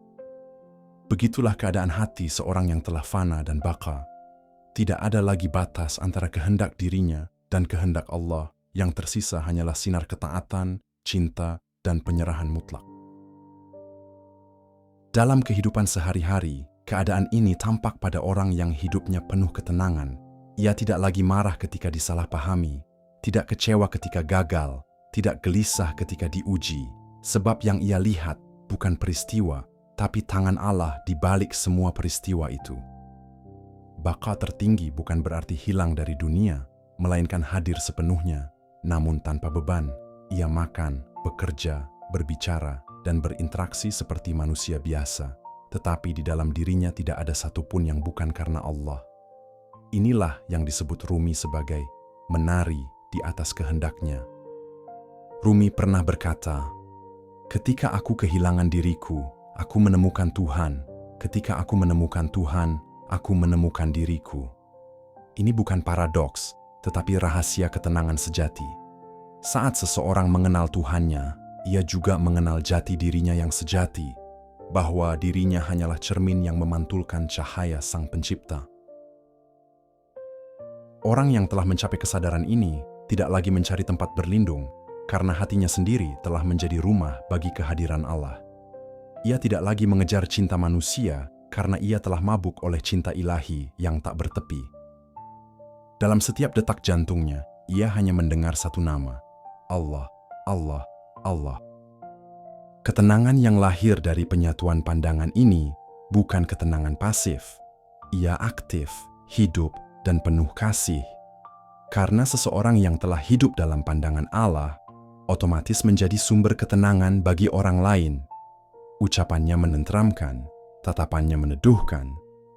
Begitulah keadaan hati seorang yang telah fana dan baka. Tidak ada lagi batas antara kehendak dirinya dan kehendak Allah, yang tersisa hanyalah sinar ketaatan, cinta, dan penyerahan mutlak. Dalam kehidupan sehari-hari, keadaan ini tampak pada orang yang hidupnya penuh ketenangan. Ia tidak lagi marah ketika disalahpahami, tidak kecewa ketika gagal, tidak gelisah ketika diuji, sebab yang ia lihat bukan peristiwa, tapi tangan Allah di balik semua peristiwa itu. Baka tertinggi bukan berarti hilang dari dunia, melainkan hadir sepenuhnya, namun tanpa beban. Ia makan, bekerja, berbicara, dan berinteraksi seperti manusia biasa, tetapi di dalam dirinya tidak ada satupun yang bukan karena Allah. Inilah yang disebut Rumi sebagai menari di atas kehendaknya. Rumi pernah berkata, "Ketika aku kehilangan diriku, aku menemukan Tuhan. Ketika aku menemukan Tuhan, aku menemukan diriku." Ini bukan paradoks, tetapi rahasia ketenangan sejati. Saat seseorang mengenal Tuhannya, ia juga mengenal jati dirinya yang sejati, bahwa dirinya hanyalah cermin yang memantulkan cahaya Sang Pencipta. Orang yang telah mencapai kesadaran ini tidak lagi mencari tempat berlindung, karena hatinya sendiri telah menjadi rumah bagi kehadiran Allah. Ia tidak lagi mengejar cinta manusia, karena ia telah mabuk oleh cinta ilahi yang tak bertepi. Dalam setiap detak jantungnya, ia hanya mendengar satu nama, Allah, Allah, Allah. Ketenangan yang lahir dari penyatuan pandangan ini bukan ketenangan pasif. Ia aktif, hidup, dan penuh kasih. Karena seseorang yang telah hidup dalam pandangan Allah, otomatis menjadi sumber ketenangan bagi orang lain. Ucapannya menenteramkan, tatapannya meneduhkan,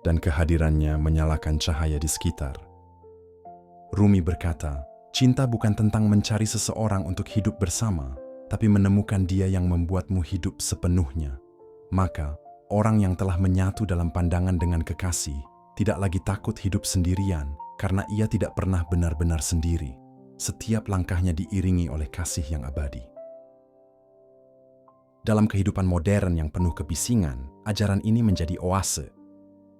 dan kehadirannya menyalakan cahaya di sekitar. Rumi berkata, cinta bukan tentang mencari seseorang untuk hidup bersama, tapi menemukan dia yang membuatmu hidup sepenuhnya. Maka, orang yang telah menyatu dalam pandangan dengan kekasih, tidak lagi takut hidup sendirian, karena ia tidak pernah benar-benar sendiri. Setiap langkahnya diiringi oleh kasih yang abadi. Dalam kehidupan modern yang penuh kebisingan, ajaran ini menjadi oase.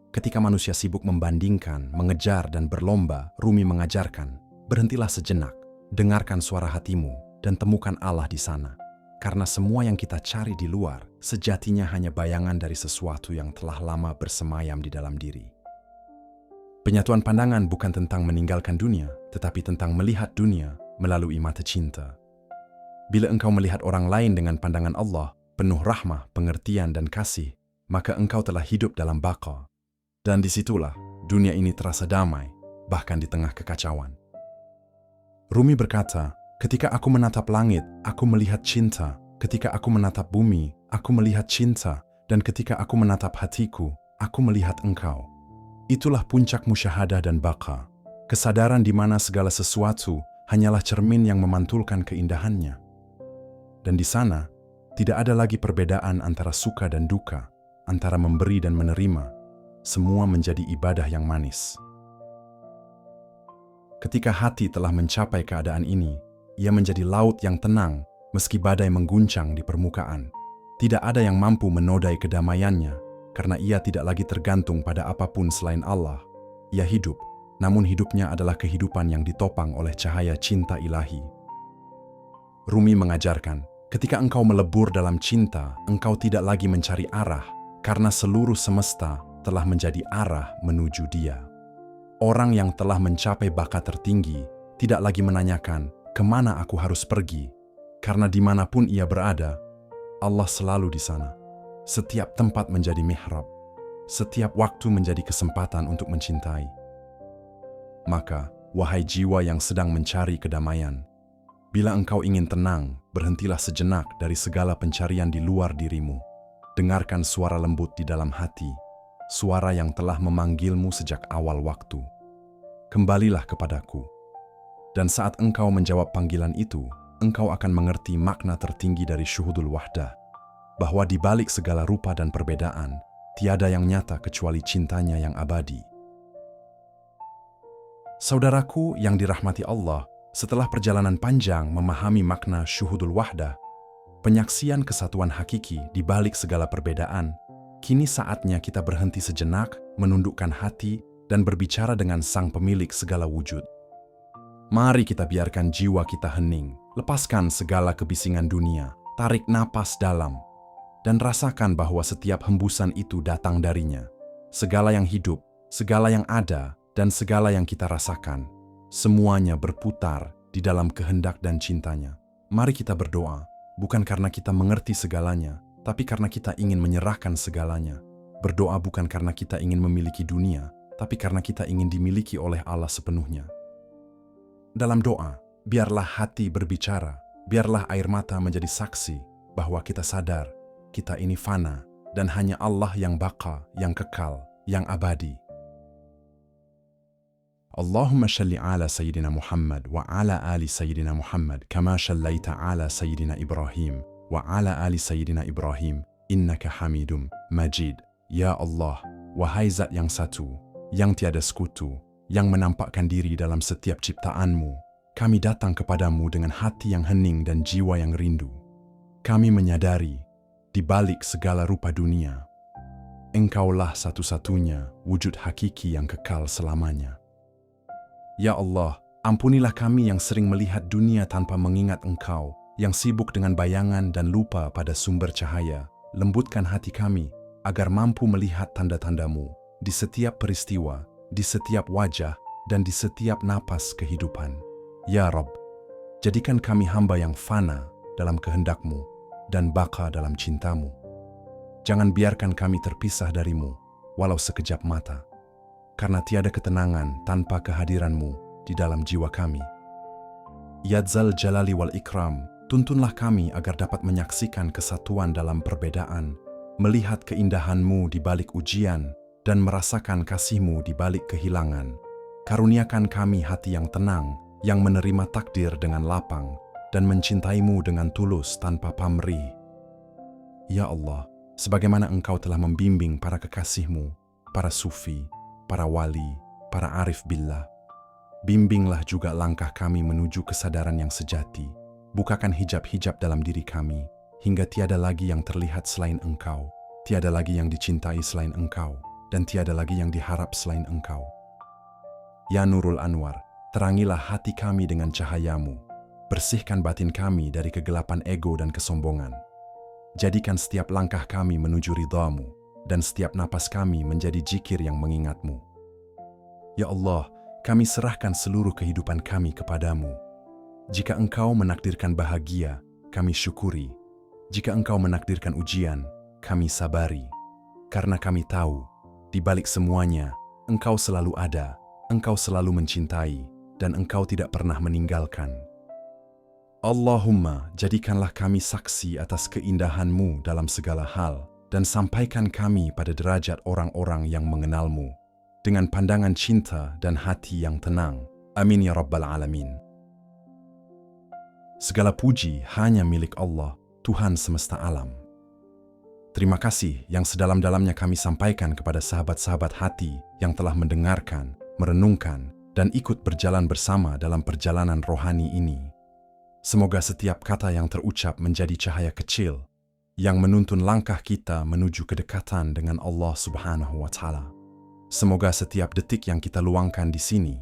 Ketika manusia sibuk membandingkan, mengejar, dan berlomba, Rumi mengajarkan, berhentilah sejenak, dengarkan suara hatimu, dan temukan Allah di sana. Karena semua yang kita cari di luar, sejatinya hanya bayangan dari sesuatu yang telah lama bersemayam di dalam diri. Penyatuan pandangan bukan tentang meninggalkan dunia, tetapi tentang melihat dunia melalui mata cinta. Bila engkau melihat orang lain dengan pandangan Allah, penuh rahmah, pengertian, dan kasih, maka engkau telah hidup dalam baqa. Dan disitulah dunia ini terasa damai, bahkan di tengah kekacauan. Rumi berkata, ketika aku menatap langit, aku melihat cinta. Ketika aku menatap bumi, aku melihat cinta. Dan ketika aku menatap hatiku, aku melihat engkau. Itulah puncak musyahadah dan baqa. Kesadaran di mana segala sesuatu hanyalah cermin yang memantulkan keindahannya. Dan di sana, tidak ada lagi perbedaan antara suka dan duka, antara memberi dan menerima. Semua menjadi ibadah yang manis. Ketika hati telah mencapai keadaan ini, ia menjadi laut yang tenang meski badai mengguncang di permukaan. Tidak ada yang mampu menodai kedamaiannya karena ia tidak lagi tergantung pada apapun selain Allah. Ia hidup, namun hidupnya adalah kehidupan yang ditopang oleh cahaya cinta ilahi. Rumi mengajarkan, ketika engkau melebur dalam cinta, engkau tidak lagi mencari arah karena seluruh semesta telah menjadi arah menuju Dia. Orang yang telah mencapai bakat tertinggi tidak lagi menanyakan, kemana aku harus pergi? Karena dimanapun ia berada, Allah selalu di sana. Setiap tempat menjadi mihrab. Setiap waktu menjadi kesempatan untuk mencintai. Maka, wahai jiwa yang sedang mencari kedamaian, bila engkau ingin tenang, berhentilah sejenak dari segala pencarian di luar dirimu. Dengarkan suara lembut di dalam hati, suara yang telah memanggilmu sejak awal waktu. Kembalilah kepadaku. Dan saat engkau menjawab panggilan itu, engkau akan mengerti makna tertinggi dari syuhudul wahdah, bahwa di balik segala rupa dan perbedaan, tiada yang nyata kecuali cintanya yang abadi. Saudaraku yang dirahmati Allah, setelah perjalanan panjang memahami makna syuhudul wahdah, penyaksian kesatuan hakiki di balik segala perbedaan, kini saatnya kita berhenti sejenak, menundukkan hati, dan berbicara dengan Sang Pemilik segala wujud. Mari kita biarkan jiwa kita hening, lepaskan segala kebisingan dunia, tarik napas dalam, dan rasakan bahwa setiap hembusan itu datang darinya. Segala yang hidup, segala yang ada, dan segala yang kita rasakan, semuanya berputar di dalam kehendak dan cintanya. Mari kita berdoa, bukan karena kita mengerti segalanya, tapi karena kita ingin menyerahkan segalanya. Berdoa bukan karena kita ingin memiliki dunia, tapi karena kita ingin dimiliki oleh Allah sepenuhnya. Dalam doa, biarlah hati berbicara, biarlah air mata menjadi saksi bahwa kita sadar, kita ini fana, dan hanya Allah yang baqa, yang kekal, yang abadi. Allahumma shalli ala Sayyidina Muhammad wa ala ali Sayyidina Muhammad kama shallaita ala Sayyidina Ibrahim wa ala ali Sayyidina Ibrahim innaka hamidum majid. Ya Allah, wahai Zat yang satu, yang tiada sekutu, yang menampakkan diri dalam setiap ciptaan-Mu, kami datang kepadamu dengan hati yang hening dan jiwa yang rindu. Kami menyadari, di balik segala rupa dunia, Engkaulah satu-satunya wujud hakiki yang kekal selamanya. Ya Allah, ampunilah kami yang sering melihat dunia tanpa mengingat Engkau, yang sibuk dengan bayangan dan lupa pada sumber cahaya. Lembutkan hati kami, agar mampu melihat tanda-tanda-Mu di setiap peristiwa, di setiap wajah, dan di setiap napas kehidupan. Ya Rabb, jadikan kami hamba yang fana dalam kehendak-Mu dan baqa dalam cinta-Mu. Jangan biarkan kami terpisah dari-Mu, walau sekejap mata, karena tiada ketenangan tanpa kehadiran-Mu di dalam jiwa kami. Ya Dzal Jalali wal Ikram, tuntunlah kami agar dapat menyaksikan kesatuan dalam perbedaan, melihat keindahan-Mu di balik ujian, dan merasakan kasih-Mu di balik kehilangan. Karuniakan kami hati yang tenang, yang menerima takdir dengan lapang, dan mencintai-Mu dengan tulus tanpa pamrih. Ya Allah, sebagaimana Engkau telah membimbing para kekasih-Mu, para sufi, para wali, para arif billah, bimbinglah juga langkah kami menuju kesadaran yang sejati. Bukakan hijab-hijab dalam diri kami, hingga tiada lagi yang terlihat selain Engkau, tiada lagi yang dicintai selain Engkau, dan tiada lagi yang diharap selain Engkau. Ya Nurul Anwar, terangilah hati kami dengan cahaya-Mu, bersihkan batin kami dari kegelapan ego dan kesombongan. Jadikan setiap langkah kami menuju ridha-Mu, dan setiap napas kami menjadi zikir yang mengingat-Mu. Ya Allah, kami serahkan seluruh kehidupan kami kepadamu. Jika Engkau menakdirkan bahagia, kami syukuri. Jika Engkau menakdirkan ujian, kami sabari. Karena kami tahu, di balik semuanya, Engkau selalu ada, Engkau selalu mencintai, dan Engkau tidak pernah meninggalkan. Allahumma, jadikanlah kami saksi atas keindahan-Mu dalam segala hal, dan sampaikan kami pada derajat orang-orang yang mengenal-Mu, dengan pandangan cinta dan hati yang tenang. Amin ya Rabbal Alamin. Segala puji hanya milik Allah, Tuhan semesta alam. Terima kasih yang sedalam-dalamnya kami sampaikan kepada sahabat-sahabat hati yang telah mendengarkan, merenungkan, dan ikut berjalan bersama dalam perjalanan rohani ini. Semoga setiap kata yang terucap menjadi cahaya kecil yang menuntun langkah kita menuju kedekatan dengan Allah Subhanahu wa Ta'ala. Semoga setiap detik yang kita luangkan di sini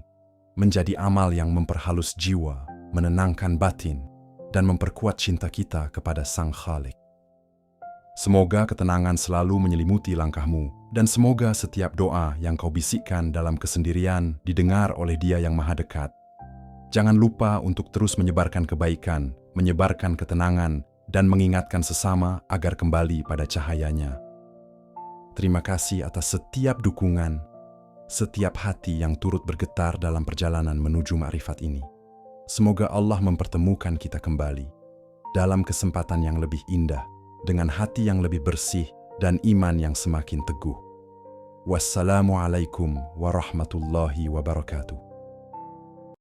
menjadi amal yang memperhalus jiwa, menenangkan batin, dan memperkuat cinta kita kepada Sang Khalik. Semoga ketenangan selalu menyelimuti langkahmu, dan semoga setiap doa yang kau bisikkan dalam kesendirian didengar oleh Dia yang Maha Dekat. Jangan lupa untuk terus menyebarkan kebaikan, menyebarkan ketenangan, dan mengingatkan sesama agar kembali pada cahayanya. Terima kasih atas setiap dukungan, setiap hati yang turut bergetar dalam perjalanan menuju ma'rifat ini. Semoga Allah mempertemukan kita kembali dalam kesempatan yang lebih indah, dengan hati yang lebih bersih dan iman yang semakin teguh. Wassalamualaikum warahmatullahi wabarakatuh.